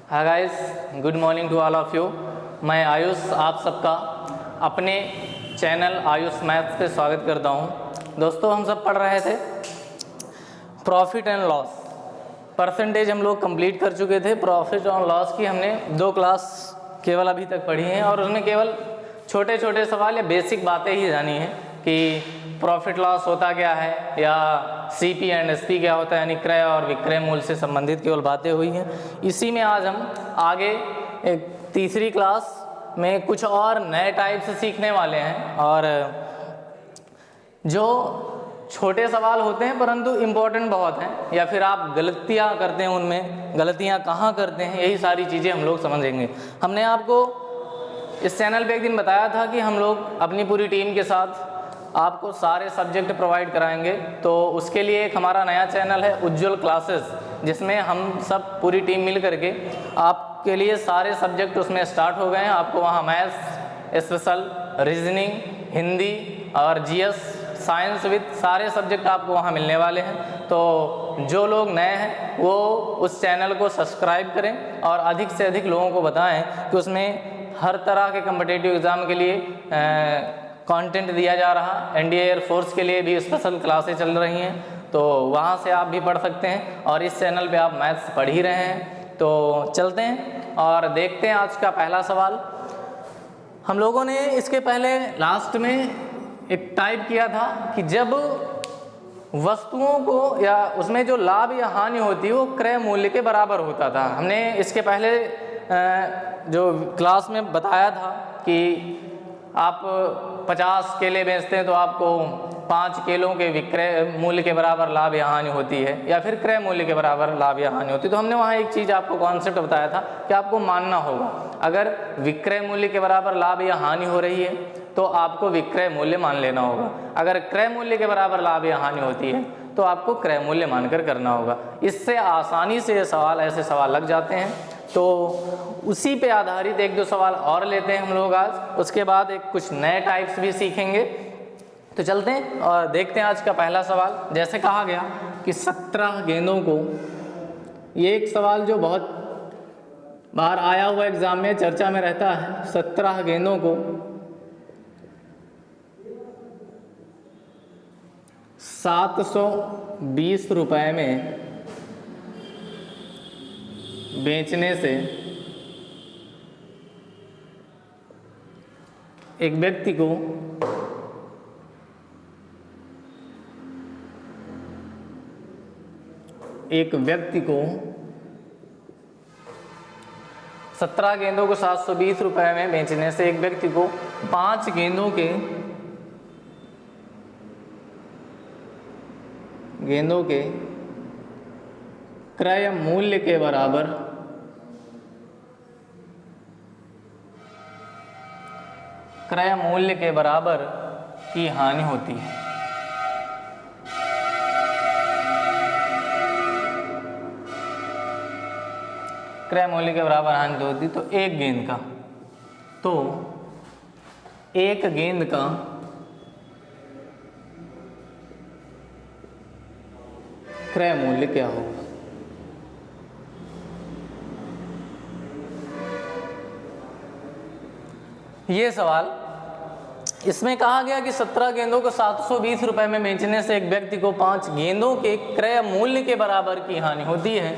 Hi guys, good morning to all of you. मैं आयुष आप सबका अपने चैनल आयुष मैथ्स पे स्वागत करता हूँ। दोस्तों, हम सब पढ़ रहे थे प्रॉफिट एंड लॉस। परसेंटेज हम लोग कंप्लीट कर चुके थे। प्रॉफिट और लॉस की हमने 2 क्लास केवल अभी तक पढ़ी हैं और उसमें केवल छोटे छोटे सवाल या बेसिक बातें ही जानी हैं कि प्रॉफिट लॉस होता क्या है या सीपी एंड एसपी क्या होता है, यानी क्रय और विक्रय मूल्य से संबंधित केवल बातें हुई हैं। इसी में आज हम आगे एक तीसरी क्लास में कुछ और नए टाइप से सीखने वाले हैं और जो छोटे सवाल होते हैं परंतु इम्पोर्टेंट बहुत हैं, या फिर आप गलतियाँ करते हैं, उनमें गलतियाँ कहाँ करते हैं, यही सारी चीज़ें हम लोग समझेंगे। हमने आपको इस चैनल पे एक दिन बताया था कि हम लोग अपनी पूरी टीम के साथ आपको सारे सब्जेक्ट प्रोवाइड कराएंगे। तो उसके लिए एक हमारा नया चैनल है उज्ज्वल क्लासेस, जिसमें हम सब पूरी टीम मिल करके आपके लिए सारे सब्जेक्ट उसमें स्टार्ट हो गए हैं। आपको वहाँ मैथ्स, स्पेशल, रीजनिंग, हिंदी और जीएस, साइंस विद सारे सब्जेक्ट आपको वहाँ मिलने वाले हैं। तो जो लोग नए हैं वो उस चैनल को सब्सक्राइब करें और अधिक से अधिक लोगों को बताएं कि उसमें हर तरह के कम्पिटिटिव एग्ज़ाम के लिए कंटेंट दिया जा रहा। एनडीए एयरफोर्स के लिए भी स्पेशल क्लासें चल रही हैं, तो वहाँ से आप भी पढ़ सकते हैं और इस चैनल पे आप मैथ्स पढ़ ही रहे हैं। तो चलते हैं और देखते हैं आज का पहला सवाल। हम लोगों ने इसके पहले लास्ट में एक टाइप किया था कि जब वस्तुओं को या उसमें जो लाभ या हानि होती है वो क्रय मूल्य के बराबर होता था। हमने इसके पहले जो क्लास में बताया था कि आप 50 केले बेचते हैं तो आपको 5 केलों के विक्रय मूल्य के बराबर लाभ या हानि होती है, या फिर क्रय मूल्य के बराबर लाभ या हानि होती है। तो हमने वहाँ एक चीज़ आपको कॉन्सेप्ट बताया था कि आपको मानना होगा, अगर विक्रय मूल्य के बराबर लाभ या हानि हो रही है तो आपको विक्रय मूल्य मान लेना होगा। अगर क्रय मूल्य के बराबर लाभ या हानि होती है तो आपको क्रय मूल्य मानकर करना होगा। इससे आसानी से ये सवाल, ऐसे सवाल लग जाते हैं। तो उसी पे आधारित 1-2 सवाल और लेते हैं हम लोग आज। उसके बाद एक कुछ नए टाइप्स भी सीखेंगे। तो चलते हैं और देखते हैं आज का पहला सवाल। जैसे कहा गया कि 17 गेंदों को, ये एक सवाल जो बहुत बार आया हुआ एग्जाम में चर्चा में रहता है। 17 गेंदों को 720 रुपये में बेचने से एक व्यक्ति को एक व्यक्ति को 17 गेंदों को 720 रुपये में बेचने से एक व्यक्ति को 5 गेंदों के क्रय मूल्य के बराबर की हानि होती है। क्रय मूल्य के बराबर हानि होती तो एक गेंद का क्रय मूल्य क्या होगा। ये सवाल, इसमें कहा गया कि 17 गेंदों को 720 रुपये में बेचने से एक व्यक्ति को 5 गेंदों के क्रय मूल्य के बराबर की हानि होती है,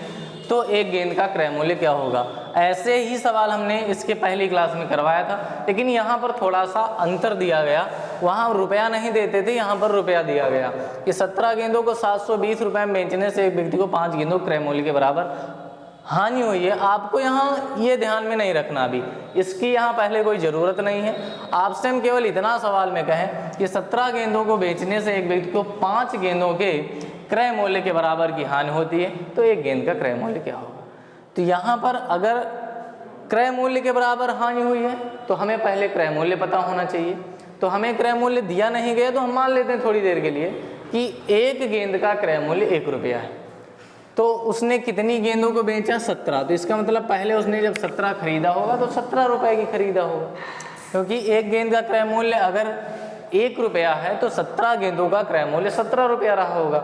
तो एक गेंद का क्रय मूल्य क्या होगा। ऐसे ही सवाल हमने इसके पहली क्लास में करवाया था, लेकिन यहाँ पर थोड़ा सा अंतर दिया गया। वहाँ रुपया नहीं देते थे, यहाँ पर रुपया दिया गया कि 17 गेंदों को 720 रुपये में बेचने से एक व्यक्ति को 5 गेंदों क्रय मूल्य के बराबर हानि हुई है। आपको यहाँ ये ध्यान में नहीं रखना, अभी इसकी यहाँ पहले कोई ज़रूरत नहीं है। आपसे हम केवल इतना सवाल में कहें कि 17 गेंदों को बेचने से एक व्यक्ति को 5 गेंदों के क्रय मूल्य के बराबर की हानि होती है, तो एक गेंद का क्रय मूल्य क्या होगा। तो यहाँ पर अगर क्रय मूल्य के बराबर हानि हुई है तो हमें पहले क्रय मूल्य पता होना चाहिए। तो हमें क्रय मूल्य दिया नहीं गया तो हम मान लेते हैं थोड़ी देर के लिए कि एक गेंद का क्रय मूल्य 1 रुपया है। तो उसने कितनी गेंदों को बेचा, 17। तो इसका मतलब पहले उसने जब 17 खरीदा होगा तो 17 रुपये की खरीदा होगा, क्योंकि एक गेंद का क्रय मूल्य अगर 1 रुपया है तो 17 गेंदों का क्रय मूल्य 17 रुपया रहा होगा।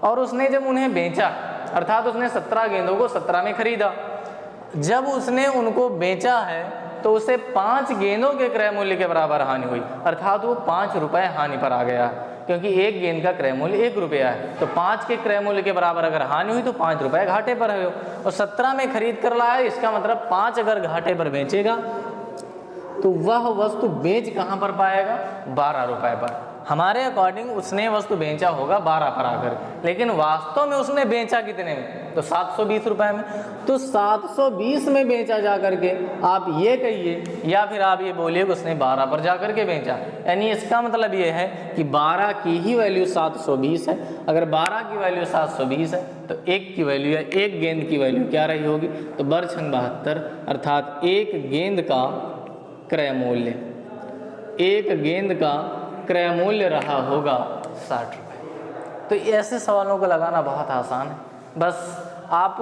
और उसने जब उन्हें बेचा, अर्थात उसने 17 गेंदों को 17 में खरीदा, जब उसने उनको बेचा है तो उसे 5 गेंदों के क्रय मूल्य के बराबर हानि हुई, अर्थात वो 5 रुपये हानि पर आ गया, क्योंकि एक गेंद का क्रय मूल्य 1 रुपया है। तो 5 के क्रय मूल्य के बराबर अगर हानि हुई तो 5 रुपये घाटे पर है। और 17 में खरीद कर लाया, इसका मतलब 5 अगर घाटे पर बेचेगा तो वह वस्तु बेच कहाँ पर पाएगा? 12 रुपये पर। हमारे अकॉर्डिंग उसने वस्तु बेचा होगा 12 पर आकर, लेकिन वास्तव में उसने बेचा कितने में? तो 720 रुपये में। तो 720 में बेचा जा करके आप ये कहिए या फिर आप ये बोलिए कि उसने 12 पर जा करके बेचा, यानी इसका मतलब ये है कि 12 की ही वैल्यू 720 है। अगर 12 की वैल्यू 720 है तो 1 की वैल्यू या एक गेंद की वैल्यू क्या रही होगी? तो बरछंग 72, अर्थात एक गेंद का क्रय मूल्य, एक गेंद का क्रय मूल्य रहा होगा 60 रुपये। तो ऐसे सवालों को लगाना बहुत आसान है, बस आप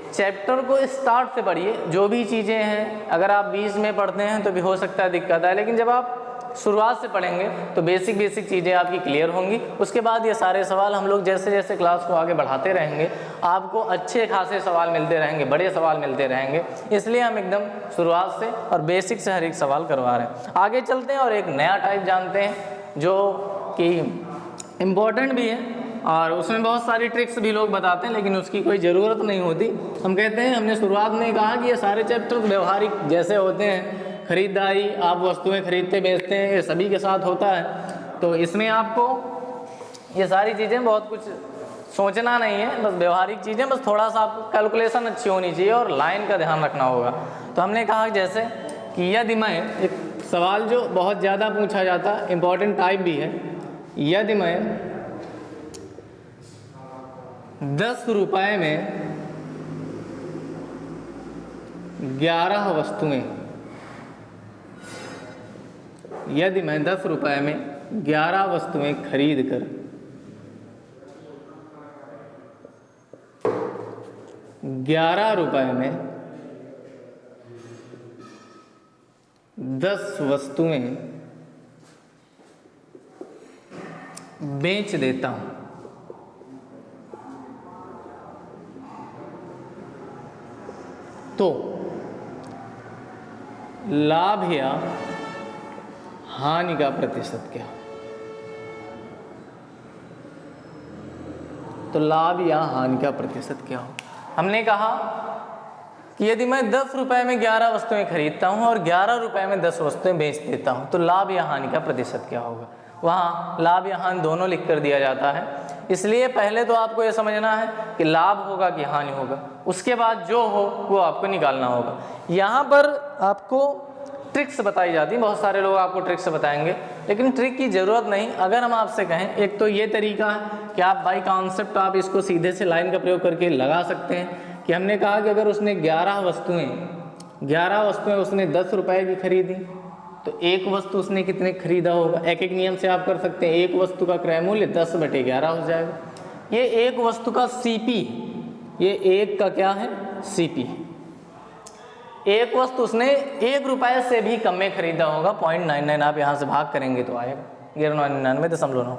चैप्टर को स्टार्ट से पढ़िए। जो भी चीज़ें हैं अगर आप बीच में पढ़ते हैं तो भी हो सकता है दिक्कत है, लेकिन जब आप शुरुआत से पढ़ेंगे तो बेसिक चीज़ें आपकी क्लियर होंगी। उसके बाद ये सारे सवाल हम लोग जैसे जैसे क्लास को आगे बढ़ाते रहेंगे आपको अच्छे खासे सवाल मिलते रहेंगे, बड़े सवाल मिलते रहेंगे। इसलिए हम एकदम शुरुआत से और बेसिक से हर एक सवाल करवा रहे हैं। आगे चलते हैं और एक नया टाइप जानते हैं जो कि इम्पोर्टेंट भी है और उसमें बहुत सारी ट्रिक्स भी लोग बताते हैं, लेकिन उसकी कोई ज़रूरत नहीं होती। हम कहते हैं, हमने शुरुआत में कहा कि ये सारे चैप्टर व्यवहारिक जैसे होते हैं, खरीदारी, आप वस्तुएं खरीदते बेचते हैं, ये सभी के साथ होता है। तो इसमें आपको ये सारी चीज़ें बहुत कुछ सोचना नहीं है, बस व्यवहारिक चीज़ें, बस थोड़ा सा आपको कैलकुलेशन अच्छी होनी चाहिए और लाइन का ध्यान रखना होगा। तो हमने कहा जैसे कि यदि मैं, एक सवाल जो बहुत ज़्यादा पूछा जाता है, इम्पॉर्टेंट टाइप भी है, यदि मैं 10 रुपये में 11 वस्तुएं, यदि मैं 10 रुपये में 11 वस्तुएं खरीद कर 11 रुपये में 10 वस्तुएं बेच देता हूं तो लाभ या हानि का प्रतिशत क्या? तो लाभ या हानि का प्रतिशत क्या हो? हमने कहा कि यदि मैं 10 रुपये में 11 वस्तुएं खरीदता हूं और 11 रुपये में 10 वस्तुएं बेच देता हूं तो लाभ या हानि का प्रतिशत क्या होगा? वहाँ लाभ या हानि दोनों लिख कर दिया जाता है। इसलिए पहले तो आपको ये समझना है कि लाभ होगा कि हानि होगा, उसके बाद जो हो वो आपको निकालना होगा। यहाँ पर आपको ट्रिक्स बताई जाती हैं, बहुत सारे लोग आपको ट्रिक्स बताएंगे, लेकिन ट्रिक की ज़रूरत नहीं। अगर हम आपसे कहें, एक तो ये तरीका है कि आप बाई कॉन्सेप्ट आप इसको सीधे से लाइन का प्रयोग करके लगा सकते हैं कि हमने कहा कि अगर उसने 11 वस्तुएं उसने 10 रुपये की खरीदी तो एक वस्तु उसने कितने खरीदा होगा? एक एक नियम से आप कर सकते हैं। एक वस्तु का क्रय मूल्य 10/11 हो जाएगा। ये एक वस्तु का सीपी, ये एक का क्या है? सीपी। एक वस्तु उसने 1 रुपये से भी कम में खरीदा होगा, 0.99 आप यहाँ से भाग करेंगे तो आएगा 99.9।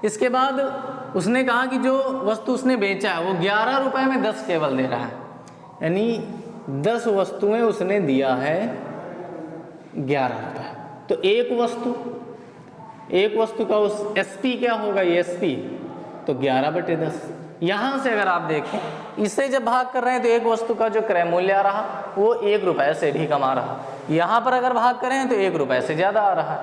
इसके बाद उसने कहा कि जो वस्तु उसने बेचा है वो 11 रुपये में 10 केवल दे रहा है, यानी 10 वस्तुएं उसने दिया है 11 रुपये। तो एक वस्तु का उस SP क्या होगा? ये SP तो 11/10। यहाँ से अगर आप देखें, इसे जब भाग कर रहे हैं तो एक वस्तु का जो क्रय मूल्य आ रहा वो 1 रुपये से भी कम आ रहा। यहाँ पर अगर भाग करें तो 1 रुपये से ज़्यादा आ रहा है।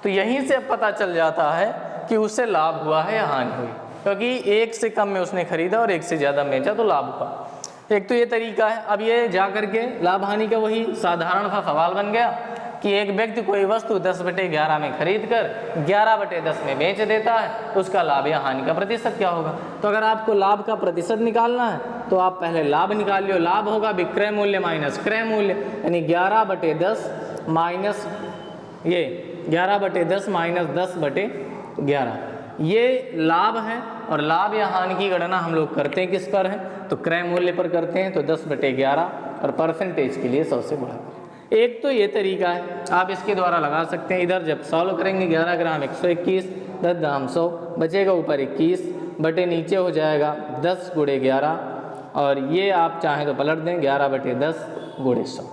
तो यहीं से पता चल जाता है कि उसे लाभ हुआ है या हानि हुई, क्योंकि 1 से कम में उसने खरीदा और 1 से ज़्यादा बेचा तो लाभ हुआ। एक तो ये तरीका है। अब ये जा करके लाभ हानि का वही साधारण सा सवाल बन गया कि एक व्यक्ति कोई वस्तु 10/11 में खरीद कर 11/10 में बेच देता है तो उसका लाभ या हानि का प्रतिशत क्या होगा? तो अगर आपको लाभ का प्रतिशत निकालना है तो आप पहले लाभ निकालिए। लाभ होगा विक्रय मूल्य माइनस क्रय मूल्य, यानी 11/10 माइनस ये 11/10 माइनस 10/11, ये लाभ है। और लाभ या हानि की गणना हम लोग करते हैं किस पर है? तो क्रय मूल्य पर करते हैं। तो 10/11 और परसेंटेज के लिए 100 से बढ़ा। एक तो ये तरीका है, आप इसके द्वारा लगा सकते हैं। इधर जब सॉल्व करेंगे 11 ग्राम 121, 10 ग्राम 100 बचेगा, ऊपर 21 बटे नीचे हो जाएगा 10 × 11 और ये आप चाहें तो पलट दें 11/10 गुणे 100।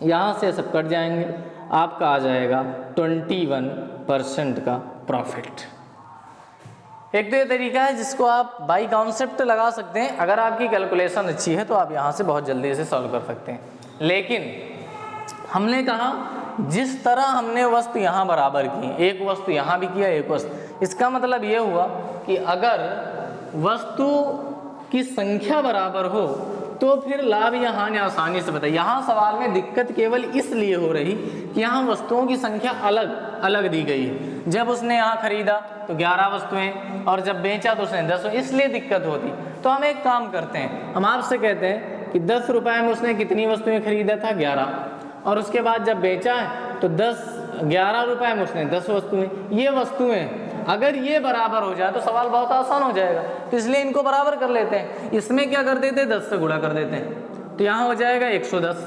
यहाँ से सब कट जाएंगे, आपका आ जाएगा 21% का प्रॉफिट। एक तो ये तरीका है जिसको आप बाई कॉन्सेप्ट लगा सकते हैं। अगर आपकी कैलकुलेशन अच्छी है तो आप यहाँ से बहुत जल्दी से सॉल्व कर सकते हैं। लेकिन हमने कहा जिस तरह हमने वस्तु यहाँ बराबर की, एक वस्तु यहाँ भी किया, एक वस्तु, इसका मतलब ये हुआ कि अगर वस्तु की संख्या बराबर हो तो फिर लाभ या हानि आसानी से बताइए। यहाँ सवाल में दिक्कत केवल इसलिए हो रही कि यहाँ वस्तुओं की संख्या अलग अलग दी गई है। जब उसने यहाँ खरीदा तो 11 वस्तुएं और जब बेचा तो उसने 10, इसलिए दिक्कत होती। तो हम एक काम करते हैं, हम आपसे कहते हैं कि 10 रुपये में उसने कितनी वस्तुएं खरीदा था, 11, और उसके बाद जब बेचा है तो 11 रुपये में उसने 10 वस्तुएं। ये वस्तुएं अगर ये बराबर हो जाए तो सवाल बहुत आसान हो जाएगा, तो इसलिए इनको बराबर कर लेते हैं। इसमें क्या कर देते हैं, 10 से गुणा कर देते हैं, तो यहाँ हो जाएगा 110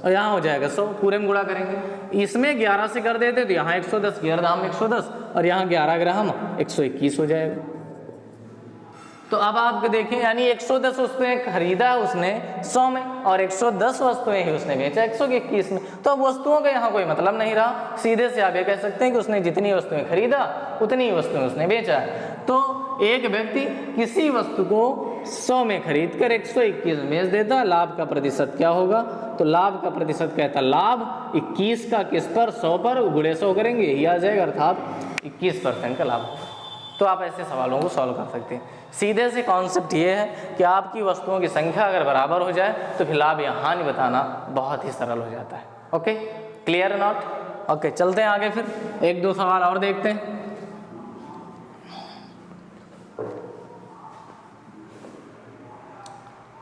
और यहाँ हो जाएगा 100, पूरे में गुणा करेंगे। इसमें 11 से कर देते तो यहाँ 110, 11 धाम 110 और यहाँ 11 ग्राम 121 हो जाएगा। तो अब आप देखें, यानी 110 वस्तुएं खरीदा उसने 100 में और 110 वस्तुएं ही उसने बेचा 121 में। तो अब वस्तुओं का यहाँ कोई मतलब नहीं रहा। सीधे से आप ये कह सकते हैं कि उसने जितनी वस्तुएं खरीदा उतनी ही वस्तुएं उसने बेचा है। तो एक व्यक्ति किसी वस्तु को 100 में खरीद कर 121 में बेच देता, लाभ का प्रतिशत क्या होगा, तो लाभ का प्रतिशत कहता लाभ 21 का किस पर, 100 पर गुणे 100 करेंगे, यही आ जाएगा, अर्थात 21% का लाभ होगा। तो आप ऐसे सवालों को सॉल्व कर सकते हैं। सीधे से कॉन्सेप्ट ये है कि आपकी वस्तुओं की संख्या अगर बराबर हो जाए तो फिर लाभ या हानि बताना बहुत ही सरल हो जाता है। Okay, clear not? ओके, चलते हैं आगे, फिर एक दो सवाल और देखते हैं।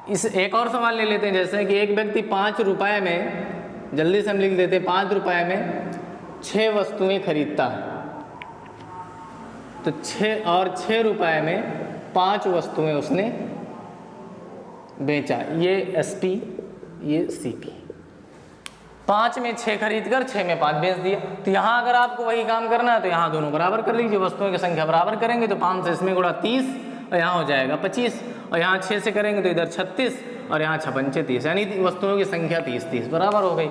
इस एक और सवाल ले लेते हैं, जैसे कि एक व्यक्ति 5 रुपए में, जल्दी से हम लिख देते हैं, 5 रुपए में 6 वस्तुएं खरीदता है, तो 6 रुपए में 5 वस्तुएं उसने बेचा। ये SP, ये CP। 5 में 6 खरीद कर 6 में 5 बेच दिया। तो यहाँ अगर आपको वही काम करना है तो यहाँ दोनों बराबर कर लीजिए, वस्तुओं की संख्या बराबर करेंगे तो 5 से इसमें गुणा 30 और यहाँ हो जाएगा 25, और यहाँ 6 से करेंगे तो इधर 36 और यहाँ 56 30, यानी वस्तुओं की संख्या 30 बराबर हो गई।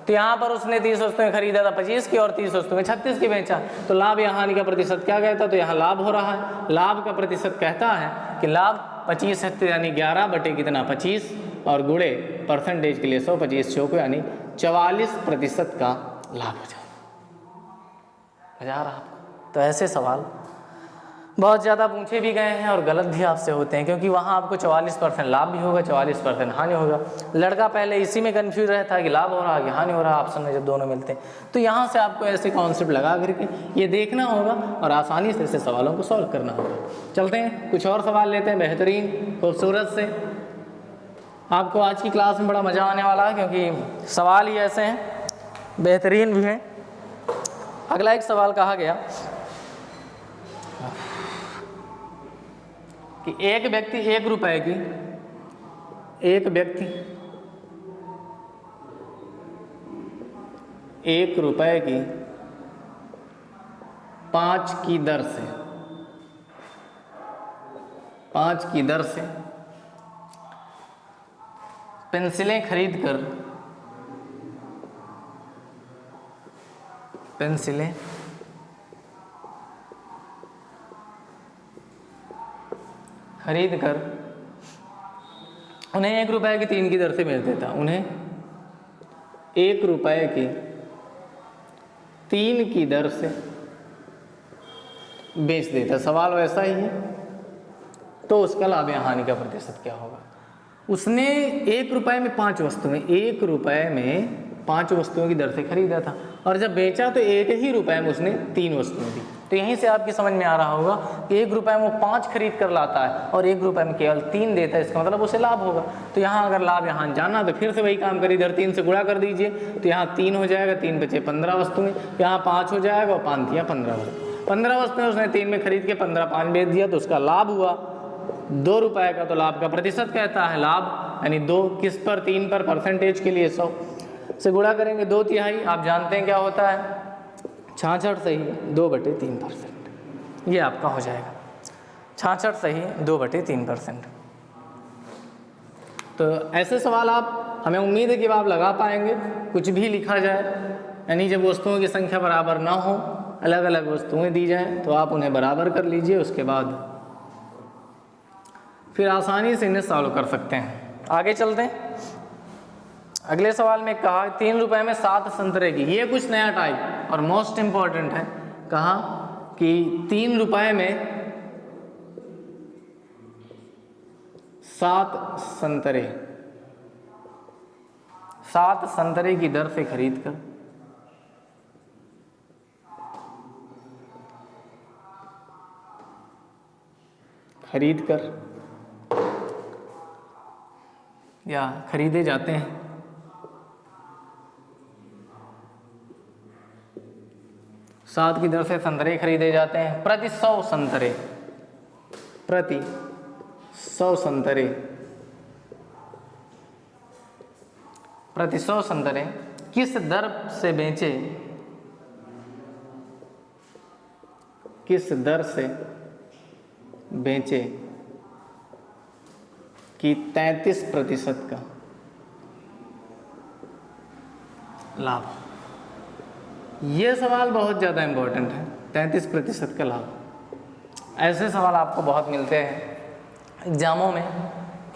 तो यहाँ पर उसने 30 वस्तुएं खरीदा था 25 की और 30 वस्तुएं 36 की बेचा। तो लाभ या हानि का प्रतिशत क्या कहता है, तो यहाँ लाभ हो रहा है। लाभ का प्रतिशत कहता है कि लाभ 25 है, तो यानी 11 बटे कितना 25 और गुणे परसेंटेज के लिए 100, 25 चौको यानी 44% का लाभ हो जाए। मजा आ रहा आपको? तो ऐसे सवाल बहुत ज़्यादा पूछे भी गए हैं और गलत भी आपसे होते हैं, क्योंकि वहाँ आपको 44% लाभ भी होगा, 44% हानि होगा। लड़का पहले इसी में कंफ्यूज रहता है कि लाभ हो रहा है कि हानि हो रहा है, ऑप्शन में जब दोनों मिलते हैं। तो यहाँ से आपको ऐसे कॉन्सेप्ट लगा करके ये देखना होगा और आसानी से ऐसे सवालों को सॉल्व करना होगा। चलते हैं कुछ और सवाल लेते हैं बेहतरीन खूबसूरत से। आपको आज की क्लास में बड़ा मज़ा आने वाला है, क्योंकि सवाल ही ऐसे हैं, बेहतरीन भी हैं। अगला एक सवाल कहा गया कि एक व्यक्ति 1 रुपए की, एक व्यक्ति 1 रुपए की 5 की दर से 5 की दर से पेंसिलें खरीदकर उन्हें 1 रुपए की 3 की दर से बेच देता, उन्हें 1 रुपए की 3 की दर से बेच देता। सवाल वैसा ही है, तो उसका लाभ या हानि का प्रतिशत क्या होगा। उसने 1 रुपए में 5 वस्तुएं, 1 रुपए में 5 वस्तुओं की दर से खरीदा था और जब बेचा तो 1 ही रुपए में उसने 3 वस्तुएं दी। तो यहीं से आपकी समझ में आ रहा होगा कि 1 रुपए में वो 5 खरीद कर लाता है और 1 रुपए में केवल 3 देता है, इसका मतलब उसे लाभ होगा। तो यहाँ अगर लाभ यहाँ जाना तो फिर से वही काम करिए, इधर 3 से गुणा कर दीजिए, तो यहाँ 3 हो जाएगा, 3 बचे 15 वस्तुएं, यहाँ 5 हो जाएगा और 5 दिया 15 वस्तुएं उसने 3 में खरीद के 15 5 बेच दिया, तो उसका लाभ हुआ 2 रुपए का। तो लाभ का प्रतिशत कहता है लाभ, यानी 2 किस पर, 3 पर, परसेंटेज के लिए 100 से गुणा करेंगे 2/3। आप जानते हैं क्या होता है, 66 सही 2/3%, ये आपका हो जाएगा 66 सही 2/3%। तो ऐसे सवाल आप, हमें उम्मीद है कि आप लगा पाएंगे। कुछ भी लिखा जाए, यानी जब वस्तुओं की संख्या बराबर ना हो, अलग अलग वस्तुएं दी जाएं, तो आप उन्हें बराबर कर लीजिए, उसके बाद फिर आसानी से इन्हें सॉल्व कर सकते हैं। आगे चलते हैं। अगले सवाल में कहा 3 रुपए में 7 संतरे की, ये कुछ नया टाइप और मोस्ट इंपॉर्टेंट है। कहा कि 3 रुपए में 7 संतरे, 7 संतरे की दर से खरीद कर या खरीदे जाते हैं। सात की दर से संतरे खरीदे जाते हैं। प्रति 100 संतरे, प्रति 100 संतरे, प्रति 100 संतरे किस दर से बेचे, किस दर से बेचे कि 33% का लाभ। ये सवाल बहुत ज़्यादा इम्पोर्टेंट है, 33% का लाभ। ऐसे सवाल आपको बहुत मिलते हैं एग्जामों में।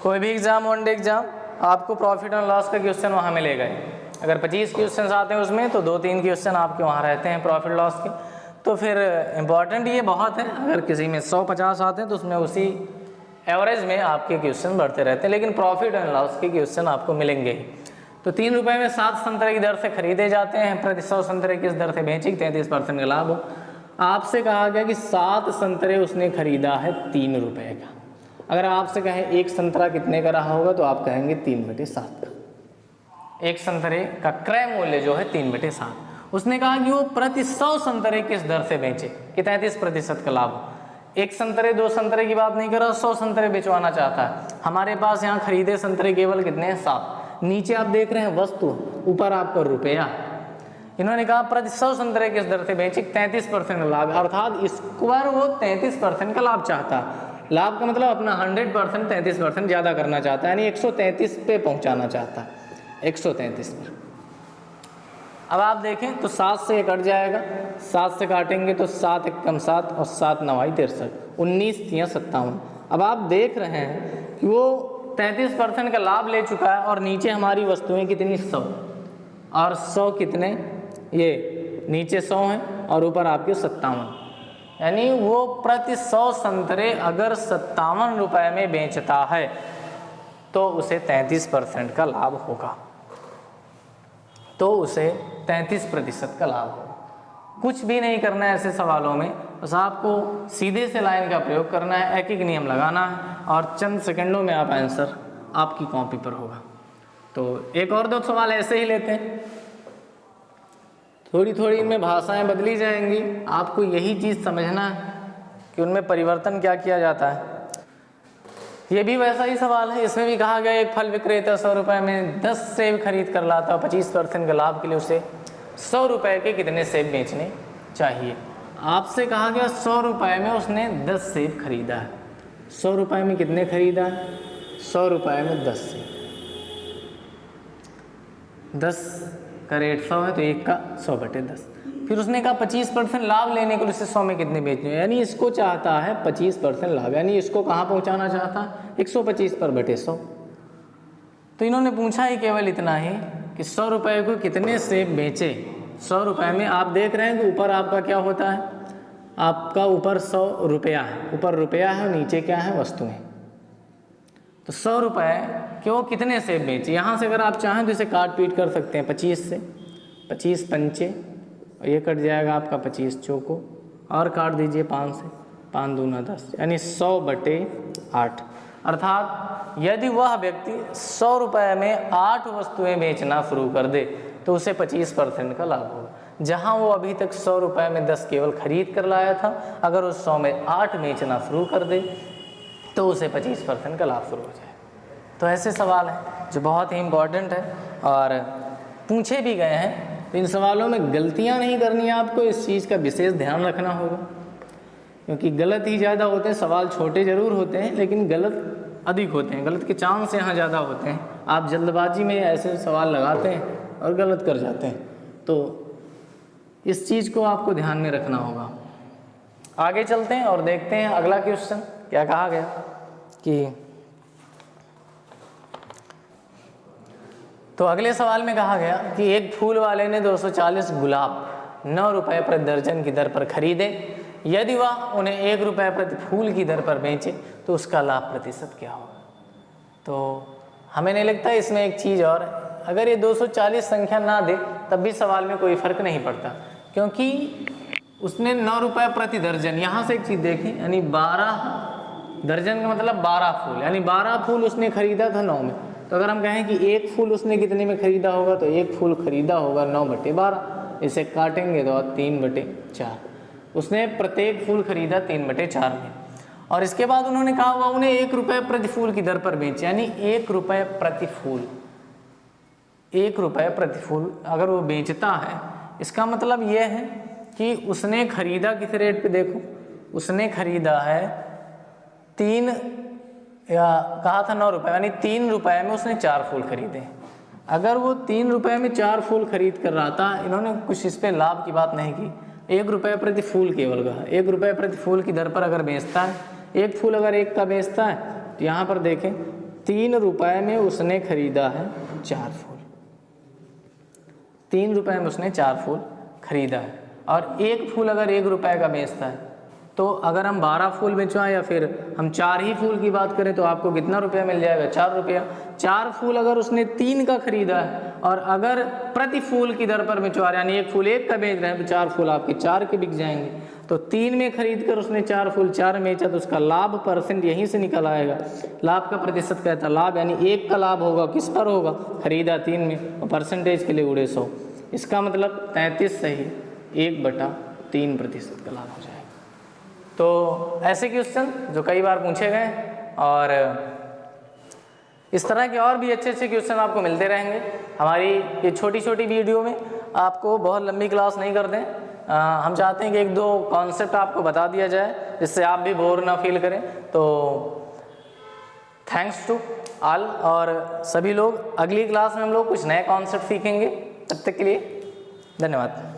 कोई भी एग्ज़ाम, वन डे एग्ज़ाम, आपको प्रॉफिट एंड लॉस का क्वेश्चन वहाँ मिलेगा ही। अगर 25 क्वेश्चन आते हैं उसमें, तो 2-3 क्वेश्चन आपके वहाँ रहते हैं प्रॉफिट लॉस के। तो फिर इम्पॉर्टेंट ये बहुत है। अगर किसी में 100-50 आते हैं तो उसमें उसी एवरेज में आपके क्वेश्चन बढ़ते रहते हैं, लेकिन प्रॉफिट एंड लॉस के क्वेश्चन आपको मिलेंगे ही। तो 3 रुपए में 7 संतरे की दर से खरीदे जाते हैं। प्रति 100 संतरे किस दर से बेचे, 33% का लाभ हो। आपसे कहा गया कि 7 संतरे उसने खरीदा है 3 रुपए का। अगर आपसे कहें एक संतरा कितने का रहा होगा, तो आप कहेंगे 3/7 का। एक संतरे का क्रय मूल्य जो है 3/7। उसने कहा कि वो प्रति 100 संतरे किस दर से बेचे कि 33% का लाभ हो। एक संतरे 2 संतरे की बात नहीं कर रहा, 100 संतरे बेचवाना चाहता है। हमारे पास यहाँ खरीदे संतरे केवल कितने हैं, 7। नीचे आप देख रहे हैं वस्तु, ऊपर आपका रुपया। इन्होंने कहा प्रति 100 संतरे किस दर से बेचे, 33% का लाभ, अर्थात इस बार वो 33% का लाभ चाहता है। लाभ का मतलब अपना 100% 33% ज़्यादा करना चाहता है, यानी 133 पे पहुँचाना चाहता है, 133 पर। अब आप देखें तो 7 से ये कट जाएगा, 7 से काटेंगे तो 7 एकम 7 और 7 9 63, 19 3 57। अब आप देख रहे हैं कि वो 33% का लाभ ले चुका है, और नीचे हमारी वस्तुएं कितनी, 100, और 100 कितने, ये नीचे 100 हैं और ऊपर आपके 57, यानी वो प्रति 100 संतरे अगर 57 रुपए में बेचता है तो उसे 33% का लाभ होगा, तो उसे 33% का लाभ होगा। कुछ भी नहीं करना है ऐसे सवालों में, बस आपको सीधे से लाइन का प्रयोग करना है, एक एक नियम लगाना है, और चंद सेकंडों में आप आंसर आपकी कॉपी पर होगा। तो एक और 2 सवाल ऐसे ही लेते हैं। थोड़ी थोड़ी इनमें भाषाएं बदली जाएंगी, आपको यही चीज़ समझना है कि उनमें परिवर्तन क्या किया जाता है। ये भी वैसा ही सवाल है। इसमें भी कहा गया एक फल विक्रेता 100 रुपये में 10 सेब खरीद कर लाता, 25% के लाभ के लिए उसे 100 रुपये के कितने सेब बेचने चाहिए। आपसे कहा गया 100 रुपये में उसने 10 सेब खरीदा है। 100 रुपये में कितने खरीदा है, 100 रुपये में 10 सेब। 10 का रेट 100 है, तो 1 का 100/10। फिर उसने कहा 25% लाभ लेने के लिए उसे 100 में कितने बेचने, यानी इसको चाहता है 25% लाभ, यानी इसको कहाँ पहुँचाना चाहता है, 125 पर बटे 100। तो इन्होंने पूछा ही केवल इतना ही कि 100 रुपये को कितने सेब बेचे। 100 रुपये में आप देख रहे हैं कि ऊपर आपका क्या होता है, आपका ऊपर 100 रुपया है, ऊपर रुपया है और नीचे क्या है, वस्तुएं। तो 100 रुपये कि वो कितने सेब बेचे। यहाँ से अगर आप चाहें तो इसे काट पीट कर सकते हैं 25 से, 25 पंचे, और ये कट जाएगा आपका 25 चौको, और काट दीजिए 5 से, 5 दूना 10, यानी 100/8। अर्थात यदि वह व्यक्ति 100 रुपये में 8 वस्तुएं बेचना शुरू कर दे तो उसे 25% का लाभ होगा। जहां वो अभी तक 100 रुपये में 10 केवल खरीद कर लाया था, अगर उस 100 में 8 बेचना शुरू कर दे तो उसे 25% का लाभ शुरू हो जाए। तो ऐसे सवाल हैं जो बहुत ही इम्पॉर्टेंट है और पूछे भी गए हैं। तो इन सवालों में गलतियां नहीं करनी है आपको, इस चीज़ का विशेष ध्यान रखना होगा, क्योंकि गलत ही ज़्यादा होते हैं। सवाल छोटे ज़रूर होते हैं लेकिन गलत अधिक होते हैं, गलत के चांस यहाँ ज़्यादा होते हैं। आप जल्दबाजी में ऐसे सवाल लगाते हैं और गलत कर जाते हैं, तो इस चीज़ को आपको ध्यान में रखना होगा। आगे चलते हैं और देखते हैं अगला क्वेश्चन क्या कहा गया कि, तो अगले सवाल में कहा गया कि एक फूल वाले ने 240 गुलाब 9 रुपये प्रति दर्जन की दर पर खरीदे, यदि वह उन्हें 1 रुपये प्रति फूल की दर पर बेचे तो उसका लाभ प्रतिशत क्या होगा। तो हमें नहीं लगता इसमें एक चीज़ और, अगर ये 240 संख्या ना दे तब भी सवाल में कोई फर्क नहीं पड़ता, क्योंकि उसने 9 रुपये प्रति दर्जन, यहाँ से एक चीज़ देखी, यानी 12 दर्जन का मतलब 12 फूल, यानी 12 फूल उसने खरीदा था 9 में। तो अगर हम कहें कि एक फूल उसने कितने में खरीदा होगा, तो एक फूल खरीदा होगा 9/12, इसे काटेंगे तो 3/4, उसने प्रत्येक फूल खरीदा 3/4 में। और इसके बाद उन्होंने कहा हुआ उन्हें 1 रुपये प्रति फूल की दर पर बेचे, यानी 1 रुपये प्रति फूल, 1 रुपये प्रति फूल अगर वो बेचता है, इसका मतलब यह है कि उसने खरीदा किस रेट पे, देखो उसने खरीदा है 3 या कहा था 9 रुपये, यानी 3 रुपये में उसने 4 फूल खरीदे। अगर वो 3 रुपये में 4 फूल खरीद कर रहा था, इन्होंने कुछ इस पे लाभ की बात नहीं की, 1 रुपये प्रति फूल केवल कहा, 1 रुपये प्रति फूल की दर पर अगर बेचता है, एक फूल अगर 1 का बेचता है, तो यहाँ पर देखें 3 रुपये में उसने खरीदा है 4 फूल, 3 रुपये में उसने 4 फूल खरीदा है, और एक फूल अगर 1 रुपये का बेचता है, तो अगर हम 12 फूल बेचवाएं या फिर हम 4 ही फूल की बात करें तो आपको कितना रुपया मिल जाएगा, 4 रुपया। 4 फूल अगर उसने 3 का खरीदा है और अगर प्रति फूल की दर पर बेचवा रहे, यानी एक फूल 1 का बेच रहे हैं, तो 4 फूल आपके 4 के बिक जाएंगे। तो 3 में खरीद कर उसने 4 फूल 4 में बेचा, तो उसका लाभ परसेंट यहीं से निकल आएगा। लाभ का प्रतिशत कहता है लाभ, यानी 1 का लाभ होगा किस पर होगा, खरीदा 3 में, और परसेंटेज के लिए उड़े 100, इसका मतलब 33 सही 1/3% का लाभ हो जाएगा। तो ऐसे क्वेश्चन जो कई बार पूछे गए, और इस तरह के और भी अच्छे अच्छे क्वेश्चन आपको मिलते रहेंगे हमारी ये छोटी छोटी वीडियो में। आपको बहुत लंबी क्लास नहीं करते हैं, हम चाहते हैं कि 1-2 कॉन्सेप्ट आपको बता दिया जाए जिससे आप भी बोर ना फील करें। तो थैंक्स टू ऑल, और सभी लोग अगली क्लास में हम लोग कुछ नए कॉन्सेप्ट सीखेंगे। तब तक के लिए धन्यवाद।